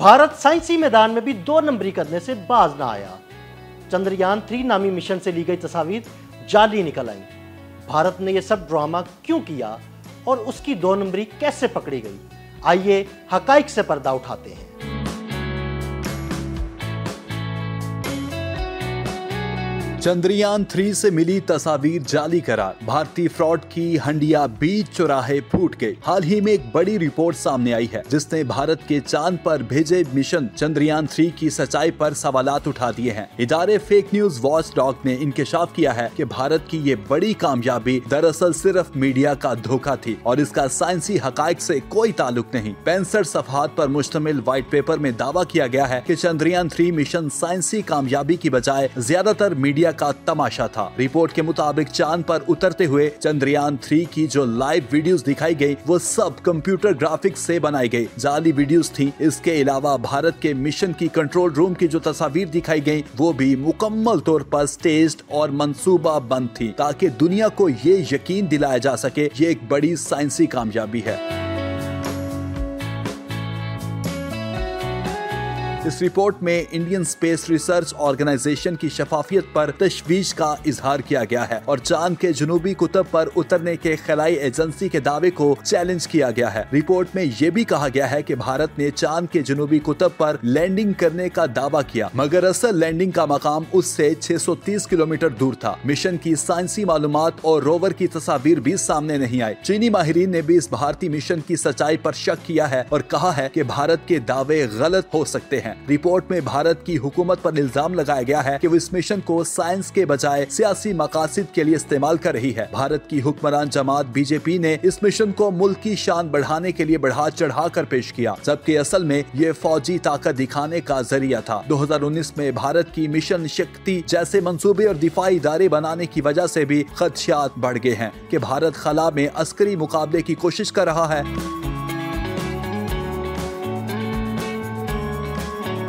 भारत साइंसी मैदान में भी 2 नंबरी करने से बाज ना आया। चंद्रयान 3 नामी मिशन से ली गई तस्वीर जाली निकल आई। भारत ने यह सब ड्रामा क्यों किया और उसकी 2 नंबरी कैसे पकड़ी गई? आइए हकाइक से पर्दा उठाते हैं। चंद्रयान 3 से मिली तस्वीर जाली करार, भारतीय फ्रॉड की हंडिया बीच चौराहे फूट गई। हाल ही में एक बड़ी रिपोर्ट सामने आई है जिसने भारत के चांद पर भेजे मिशन चंद्रयान 3 की सच्चाई पर सवालात उठा दिए हैं। इदारे फेक न्यूज वॉच डॉग ने इंकशाफ किया है कि भारत की ये बड़ी कामयाबी दरअसल सिर्फ मीडिया का धोखा थी और इसका साइंसी हकाइक से कोई ताल्लुक नहीं। 65 सफहात पर मुश्तमिल व्हाइट पेपर में दावा किया गया है कि चंद्रयान 3 मिशन साइंसी कामयाबी की बजाय ज्यादातर मीडिया का तमाशा था। रिपोर्ट के मुताबिक चांद पर उतरते हुए चंद्रयान 3 की जो लाइव वीडियोस दिखाई गई वो सब कंप्यूटर ग्राफिक्स से बनाई गई जाली वीडियोस थी। इसके अलावा भारत के मिशन की कंट्रोल रूम की जो तस्वीर दिखाई गई वो भी मुकम्मल तौर पर स्टेज्ड और मंसूबा बंद थी ताकि दुनिया को ये यकीन दिलाया जा सके ये एक बड़ी साइंसी कामयाबी है। इस रिपोर्ट में इंडियन स्पेस रिसर्च ऑर्गेनाइजेशन की शफाफियत पर तशवीश का इजहार किया गया है और चांद के जुनूबी कुतब पर उतरने के खलाई एजेंसी के दावे को चैलेंज किया गया है। रिपोर्ट में यह भी कहा गया है कि भारत ने चांद के जुनूबी कुतब पर लैंडिंग करने का दावा किया मगर असल लैंडिंग का मकाम उससे 630 किलोमीटर दूर था। मिशन की साइंसी मालूमात और रोवर की तस्वीर भी सामने नहीं आई। चीनी माहिरीन ने भी इस भारतीय मिशन की सच्चाई पर शक किया है और कहा है कि भारत के दावे गलत हो सकते हैं। रिपोर्ट में भारत की हुकूमत पर इल्जाम लगाया गया है कि वो इस मिशन को साइंस के बजाय सियासी मकासद के लिए इस्तेमाल कर रही है। भारत की हुक्मरान जमात बीजेपी ने इस मिशन को मुल्क की शान बढ़ाने के लिए बढ़ा चढ़ा कर पेश किया जबकि असल में ये फौजी ताकत दिखाने का जरिया था। 2019 में भारत की मिशन शक्ति जैसे मंसूबे और दिफाई इदारे बनाने की वजह से भी खदशात बढ़ गए हैं कि भारत खला में अस्करी मुकाबले की कोशिश कर रहा है।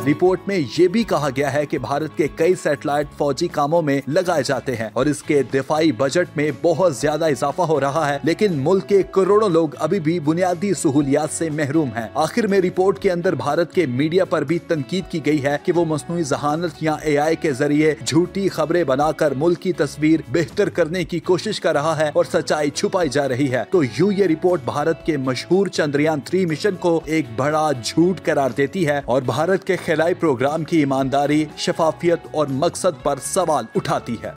रिपोर्ट में यह भी कहा गया है कि भारत के कई सैटेलाइट फौजी कामों में लगाए जाते हैं और इसके दिफाई बजट में बहुत ज्यादा इजाफा हो रहा है लेकिन मुल्क के करोड़ों लोग अभी भी बुनियादी सहूलियात से महरूम हैं। आखिर में रिपोर्ट के अंदर भारत के मीडिया पर भी तनकीद की गई है कि वो मसनूई जहानत या AI के जरिए झूठी खबरें बनाकर मुल्क की तस्वीर बेहतर करने की कोशिश कर रहा है और सच्चाई छुपाई जा रही है। तो यूं ये रिपोर्ट भारत के मशहूर चंद्रयान 3 मिशन को एक बड़ा झूठ करार देती है और भारत के खिलाई प्रोग्राम की ईमानदारी, शफाफियत और मकसद पर सवाल उठाती है।